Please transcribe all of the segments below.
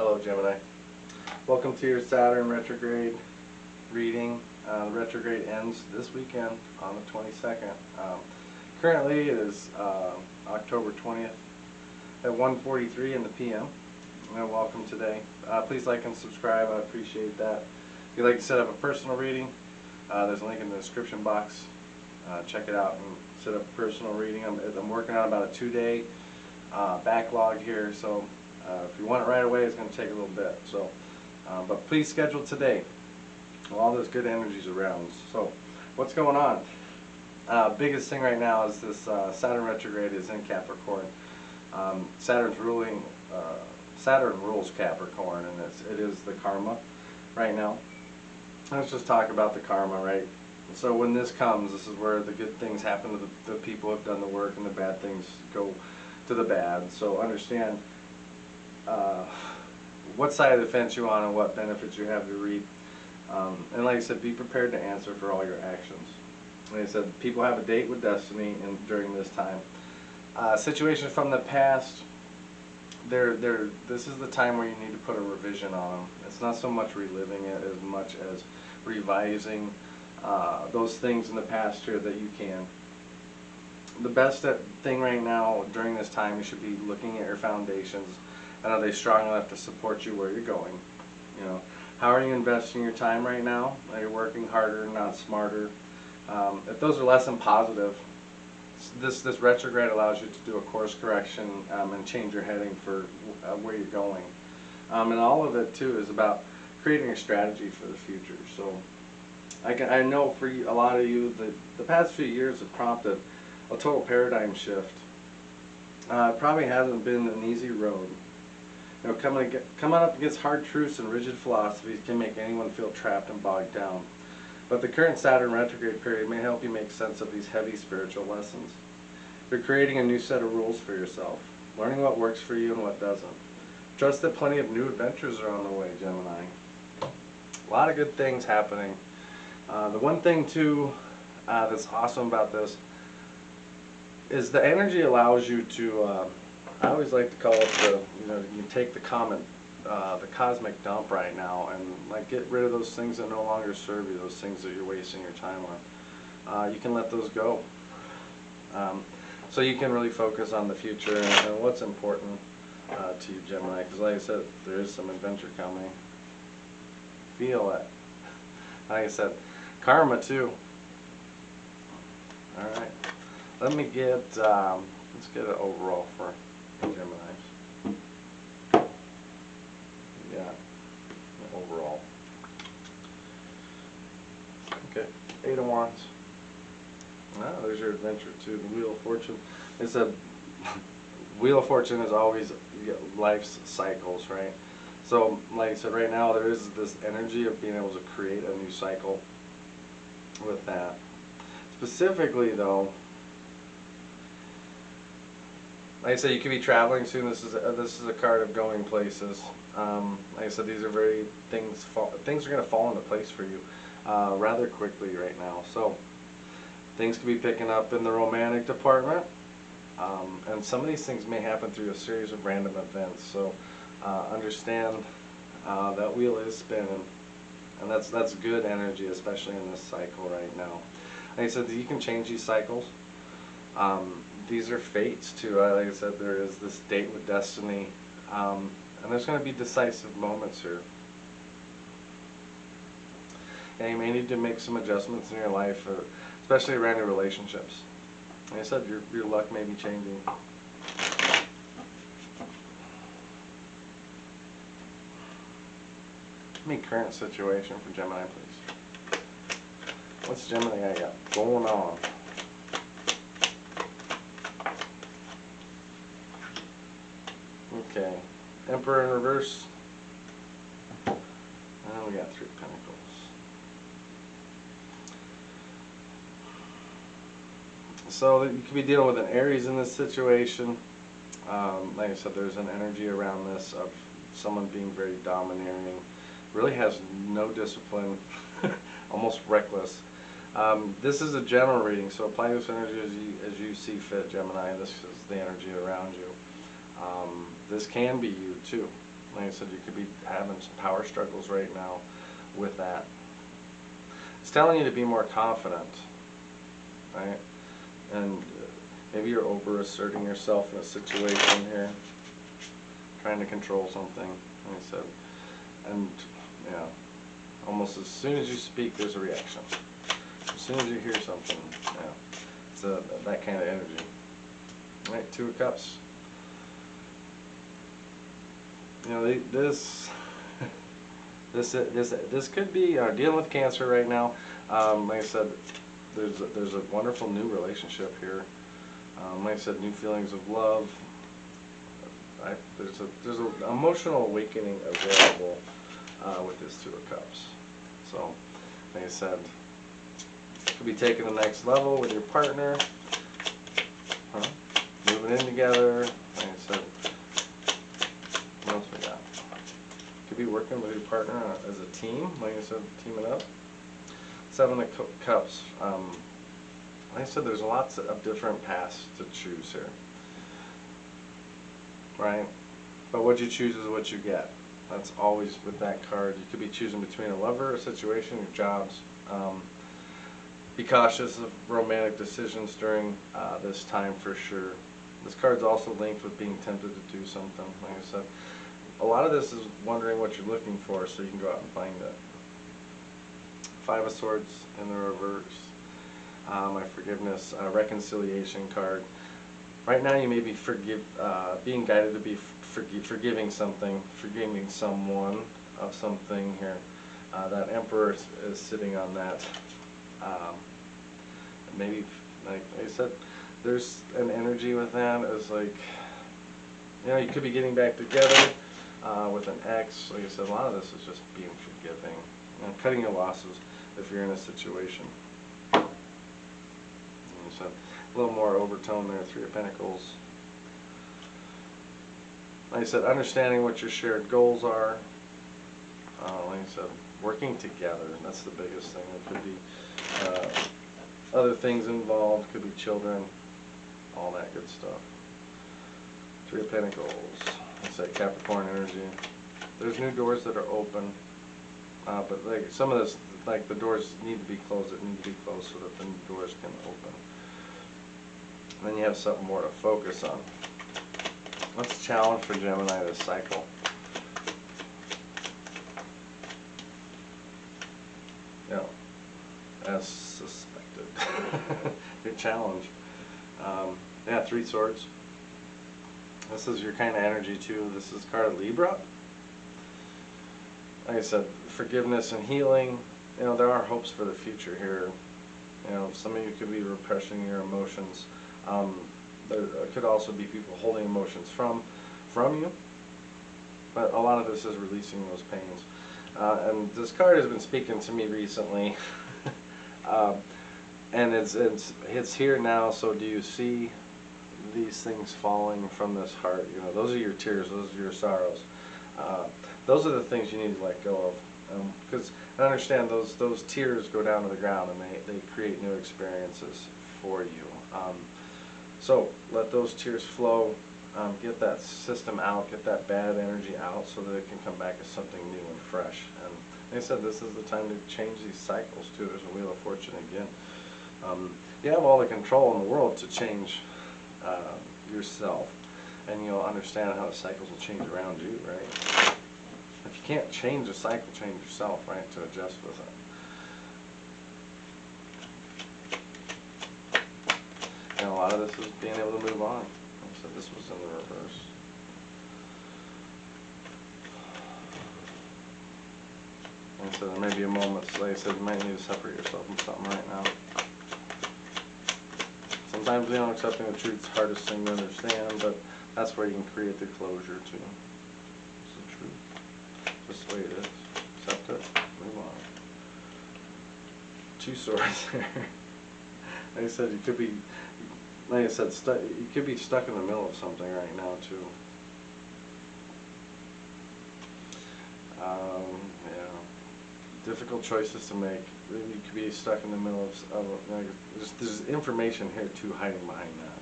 Hello Gemini. Welcome to your Saturn retrograde reading. The retrograde ends this weekend on the 22nd. Currently it is October 20th at 1:43 in the PM. Welcome today. Please like and subscribe. I appreciate that. If you'd like to set up a personal reading, there's a link in the description box. Check it out and set up a personal reading. I'm working on about a 2-day backlog here, so if you want it right away, it's going to take a little bit. So, but please schedule today. All those good energies around. So, what's going on? Biggest thing right now is this Saturn retrograde is in Capricorn. Saturn rules Capricorn, and it is the karma right now. Let's just talk about the karma, right? So when this comes, this is where the good things happen to the people who have done the work, and the bad things go to the bad. So understand what side of the fence you're on and what benefits you have to reap. And like I said, be prepared to answer for all your actions. Like I said, people have a date with destiny during this time. Situations from the past, this is the time where you need to put a revision on them. It's not so much reliving it as much as revising those things in the past here that you can. The best thing right now during this time, you should be looking at your foundations, and are they strong enough to support you where you're going? You know, how are you investing your time right now? Are you working harder, not smarter? If those are less than positive, this retrograde allows you to do a course correction and change your heading for where you're going. And all of it too is about creating a strategy for the future. So I know for a lot of you, the past few years have prompted a total paradigm shift. It probably hasn't been an easy road. You know, coming up against hard truths and rigid philosophies can make anyone feel trapped and bogged down. But the current Saturn retrograde period may help you make sense of these heavy spiritual lessons. You're creating a new set of rules for yourself, learning what works for you and what doesn't. Trust that plenty of new adventures are on the way, Gemini. A lot of good things happening. The one thing too that's awesome about this is the energy allows you to, I always like to call it you take the cosmic dump right now, and like get rid of those things that no longer serve you, those things that you're wasting your time on. You can let those go. So you can really focus on the future and what's important to you, Gemini, because like I said, there is some adventure coming. Feel it. Like I said, karma too. Alright. Let me get, let's get it overall for Geminis. Yeah, overall. Okay, 8 of Wands. Ah, there's your adventure too, the Wheel of Fortune. It's a Wheel of Fortune is always, you get life's cycles, right? So, like I said, right now there is this energy of being able to create a new cycle with that. Specifically though, like I said, you could be traveling soon. This is a card of going places. Like I said, these are things are going to fall into place for you rather quickly right now. So things could be picking up in the romantic department, and some of these things may happen through a series of random events. So understand that wheel is spinning, and that's good energy, especially in this cycle right now. Like I said, you can change these cycles. These are fates too. Like I said, there is this date with destiny, and there's going to be decisive moments here. And you may need to make some adjustments in your life, especially around your relationships. Like I said, your luck may be changing. Give me current situation for Gemini, please. What's Gemini I got going on? Okay, Emperor in reverse, and we got 3 Pentacles. So you could be dealing with an Aries in this situation. Like I said, there's an energy around this of someone being very domineering, really has no discipline, almost reckless. This is a general reading, so apply this energy as you see fit, Gemini. This is the energy around you. This can be you too. Like I said, you could be having some power struggles right now with that. It's telling you to be more confident, right? And maybe you're over asserting yourself in a situation here, trying to control something, like I said. And yeah, almost as soon as you speak, there's a reaction. As soon as you hear something, yeah, it's that kind of energy. All right, Two of Cups. You know, this could be dealing with Cancer right now. Like I said, there's a wonderful new relationship here. Like I said, new feelings of love. There's an emotional awakening available with this Two of Cups. So, like I said, could be taking the next level with your partner. Moving in together. Like I said, what else we got? Could be working with your partner as a team. Like I said, teaming up. Seven of Cups. Like I said, there's lots of different paths to choose here, right? But what you choose is what you get. That's always with that card. You could be choosing between a lover, a situation, your jobs. Be cautious of romantic decisions during this time for sure. This card's also linked with being tempted to do something. Like I said, a lot of this is wondering what you're looking for so you can go out and find it. Five of Swords in the reverse. My forgiveness, reconciliation card. Right now you may be being guided to be forgiving something, forgiving someone of something here. That Emperor is sitting on that. Maybe, like I said, there's an energy with that as like, you know, you could be getting back together with an ex. Like I said, a lot of this is just being forgiving, you know, cutting your losses if you're in a situation. So a little more overtone there, Three of Pentacles. Like I said, understanding what your shared goals are. Like I said, working together, that's the biggest thing. It could be other things involved, could be children, all that good stuff. Three of Pentacles, let's say Capricorn energy. There's new doors that are open, but like some of this, like the doors need to be closed, that need to be closed so that the new doors can open. And then you have something more to focus on. What's the challenge for Gemini this cycle? You know, as suspected. Your challenge. Yeah, Three Swords. This is your kind of energy too. This is card of Libra. Like I said, forgiveness and healing. You know, there are hopes for the future here. You know, some of you could be repressing your emotions. There could also be people holding emotions from you. But a lot of this is releasing those pains. And this card has been speaking to me recently. And it's here now, so do you see these things falling from this heart? You know, those are your tears, those are your sorrows. Those are the things you need to let go of. Because I understand those tears go down to the ground and they create new experiences for you. So let those tears flow, get that system out, get that bad energy out so that it can come back as something new and fresh. And like I said, this is the time to change these cycles too. There's a Wheel of Fortune again. You have all the control in the world to change yourself, and you'll understand how the cycles will change around you, right? If you can't change the cycle, change yourself, right, to adjust with it. And a lot of this is being able to move on. Like I said, this was in the reverse. And so there may be a moment, like I said, you might need to separate yourself from something right now. Sometimes, you know, accepting the truth is the hardest thing to understand, but that's where you can create the closure too. It's the truth. Just the way it is. Accept it. Move on. Two Swords here. Like I said, you could be, like I said, you could be stuck in the middle of something right now too. Yeah. Difficult choices to make. You could be stuck in the middle of like, there's information here too hiding behind that.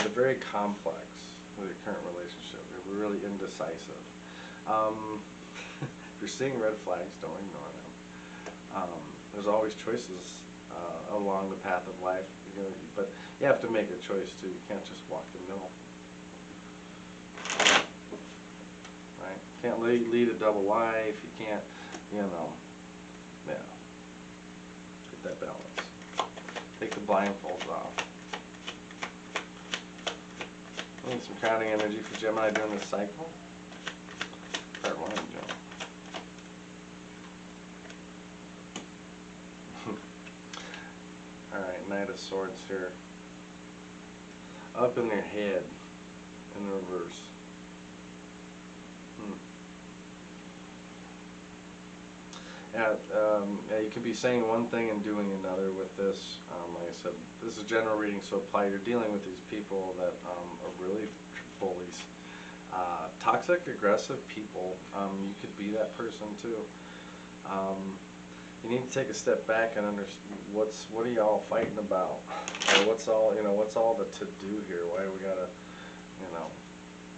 They're very complex with your current relationship. They're really indecisive. If you're seeing red flags, don't ignore them. There's always choices along the path of life, you know, but you have to make a choice too. You can't just walk the middle. Right? Can't lead a double life. You can't, you know, yeah. Get that balance. Take the blindfolds off. I need some crowning energy for Gemini during this cycle. Part 1, Gemini. Alright, Knight of Swords here. Up in your head, in reverse. Yeah, you could be saying one thing and doing another with this. Like I said, this is general reading, so apply. You're dealing with these people that are really bullies. Toxic, aggressive people. You could be that person too. You need to take a step back and understand what are y'all fighting about, or what's all the to do here. Why we gotta,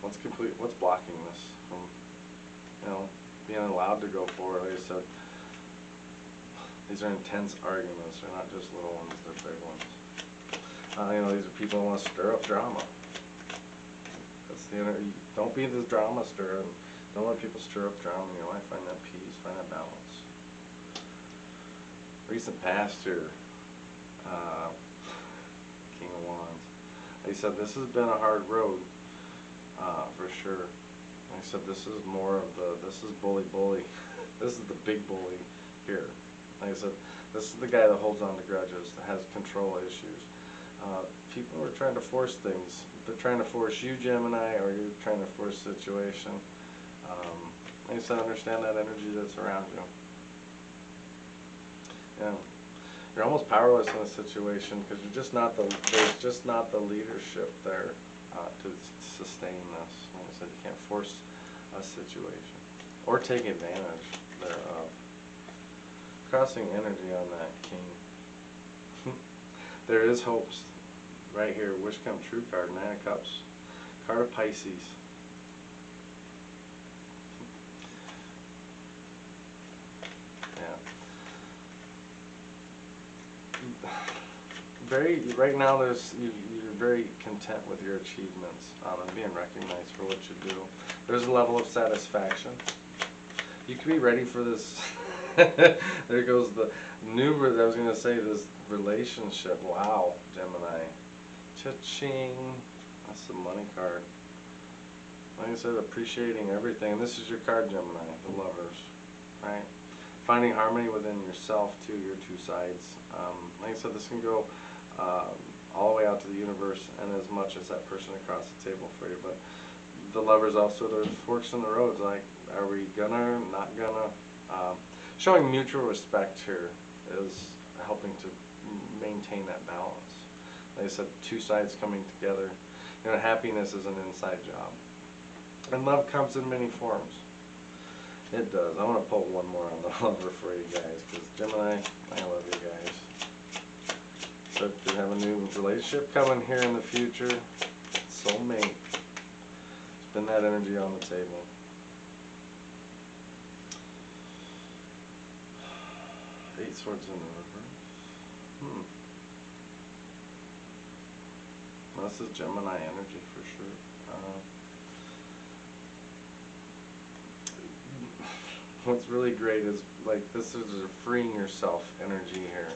what's blocking this from, being allowed to go forward. Like I said, these are intense arguments. They're not just little ones, they're big ones. These are people who want to stir up drama. That's the don't be the drama stirrer. Don't let people stir up drama in your life. Find that peace, find that balance. Recent past here, King of Wands. Like I said, this has been a hard road, for sure. Like I said, this is more of this is bully. This is the big bully here. Like I said, this is the guy that holds on to grudges, that has control issues. People are trying to force things. They're trying to force you, Gemini, or you're trying to force a situation. Like I said, understand that energy that's around you. Yeah, you're almost powerless in a situation because there's just not the leadership there to sustain this. Like I said, you can't force a situation or take advantage thereof. Crossing energy on that King. There is hopes right here. Wish come true card, 9 of Cups, card of Pisces. Yeah. Right now you're very content with your achievements and being recognized for what you do. There's a level of satisfaction. You could be ready for this. There goes the new, I was going to say, this relationship. Wow, Gemini. Cha-ching. That's the money card. Like I said, appreciating everything. And this is your card, Gemini, the Lovers, right? Finding harmony within yourself, too, your two sides. Like I said, this can go all the way out to the universe and as much as that person across the table for you. But the Lovers also, there's forks in the roads. Like, are we gonna, not gonna? Showing mutual respect here is helping to maintain that balance. Like I said, two sides coming together. Happiness is an inside job. And love comes in many forms. It does. I want to pull one more on the Lover for you guys, because Gemini, I love you guys. So you have a new relationship coming here in the future. Soulmate. Spin that energy on the table. Eight Swords in the reverse. This is Gemini energy for sure. What's really great is, like, this is a freeing yourself energy here.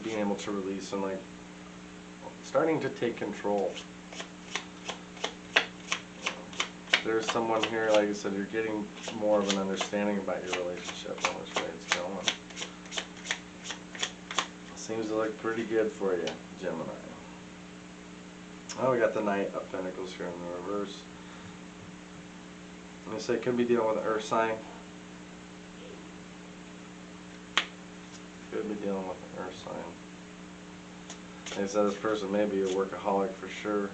Being able to release and, like, starting to take control. There's someone here, like I said, you're getting more of an understanding about your relationship and which way it's going. Seems to look pretty good for you, Gemini. Oh, we got the Knight of Pentacles here in the reverse. Let me say, it could be dealing with an earth sign. Could be dealing with an earth sign. Like I said, this person may be a workaholic for sure.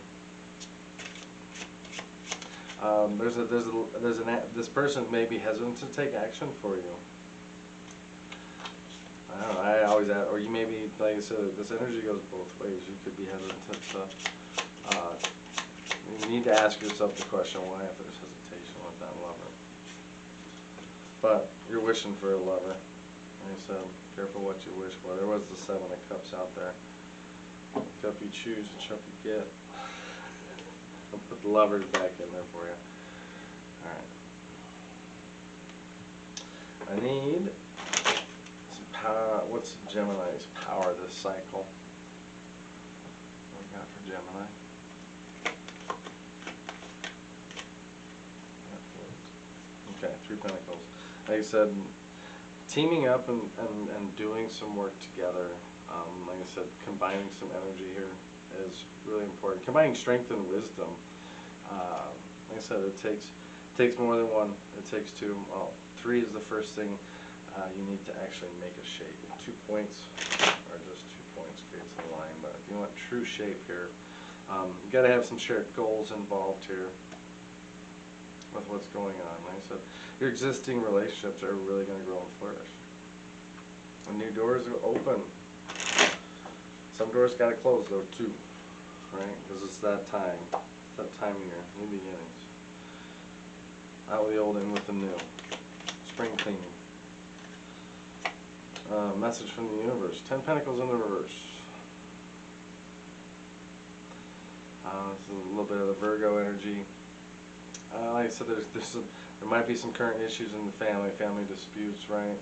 This person may be hesitant to take action for you. I don't know, I always ask, or you maybe, like I said, this energy goes both ways. You could be hesitant to, you need to ask yourself the question, why if there's hesitation with that lover? But you're wishing for a lover. Like I said, careful what you wish for. There was the 7 of Cups out there. Cup you choose, the cup you get. I'll put the lovers back in there for you. Alright. I need some power. What's Gemini's power this cycle? What we got for Gemini? Okay, 3 Pentacles. Like I said, teaming up and doing some work together. Like I said, combining some energy here is really important. Combining strength and wisdom. Like I said, it takes more than one. It takes 2. Well, 3 is the first thing you need to actually make a shape. 2 points, or just 2 points creates a line. But if you want true shape here, you got to have some shared goals involved here with what's going on. Like I said, your existing relationships are really going to grow and flourish. And new doors are open. Some doors got to close though too, right? Because it's that time. It's that time of year. New beginnings. Out with the old, in with the new. Spring cleaning. Message from the universe. 10 Pentacles in the reverse. This is a little bit of the Virgo energy. Like I said, there might be some current issues in the family disputes, right?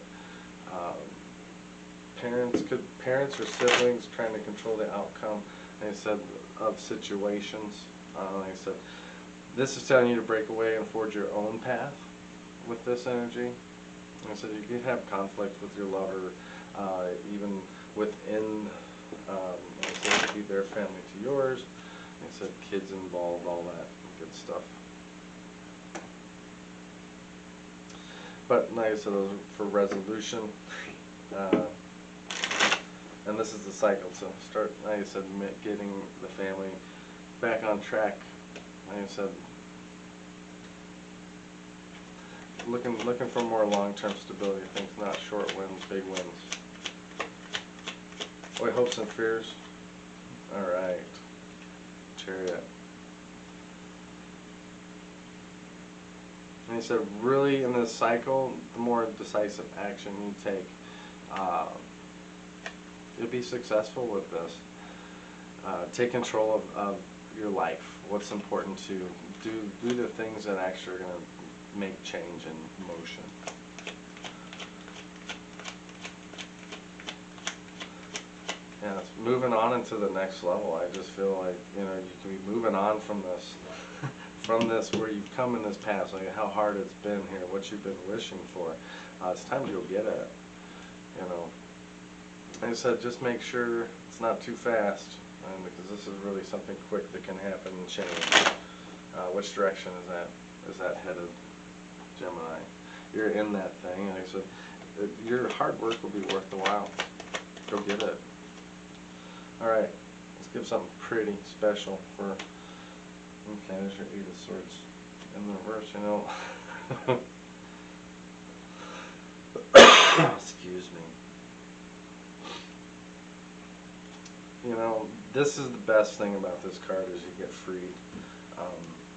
Parents or siblings trying to control the outcome, like I said, of situations. Like I said, this is telling you to break away and forge your own path with this energy. Like I said, you could have conflict with your lover, even within, like I said, it could be their family to yours. Like I said, kids involved, all that good stuff. But like I said, those are for resolution. And this is the cycle to start, like I said, getting the family back on track. Like I said, looking for more long-term stability. Things not short wins, big wins. Boy, hopes and fears. All right, Chariot. And he said, really, in this cycle, the more decisive action you take, you'll be successful with this. Take control of your life. What's important to do the things that actually are going to make change and motion. Yeah, it's moving on into the next level. I just feel like, you know, you can be moving on from this. From this, where you've come in this past, like how hard it's been here, what you've been wishing for. It's time to go get it. You know, like I said, just make sure it's not too fast, because this is really something quick that can happen and change. Which direction is that headed, Gemini? You're in that thing, and like I said, your hard work will be worth the while. Go get it. All right, let's give something pretty special for. Okay, there's your 8 of Swords in the reverse, you know. Excuse me. You know, this is the best thing about this card is you get freed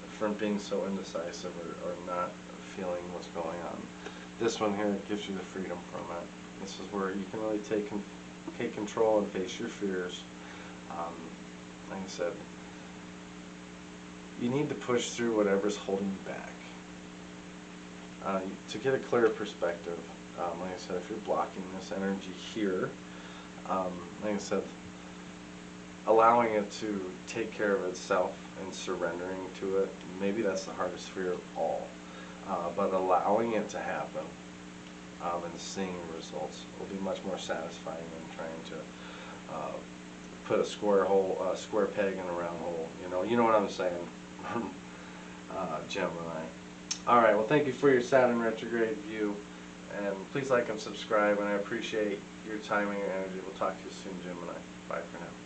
from being so indecisive or not feeling what's going on. This one here gives you the freedom from it. This is where you can really take control and face your fears. Like I said, you need to push through whatever's holding you back. To get a clear perspective, like I said, if you're blocking this energy here, like I said, allowing it to take care of itself and surrendering to it, maybe that's the hardest fear of all. But allowing it to happen and seeing the results will be much more satisfying than trying to put a square peg in a round hole. You know what I'm saying, Gemini. All right. Well, thank you for your Saturn retrograde view, and please like and subscribe. And I appreciate your time and your energy. We'll talk to you soon, Gemini. Bye for now.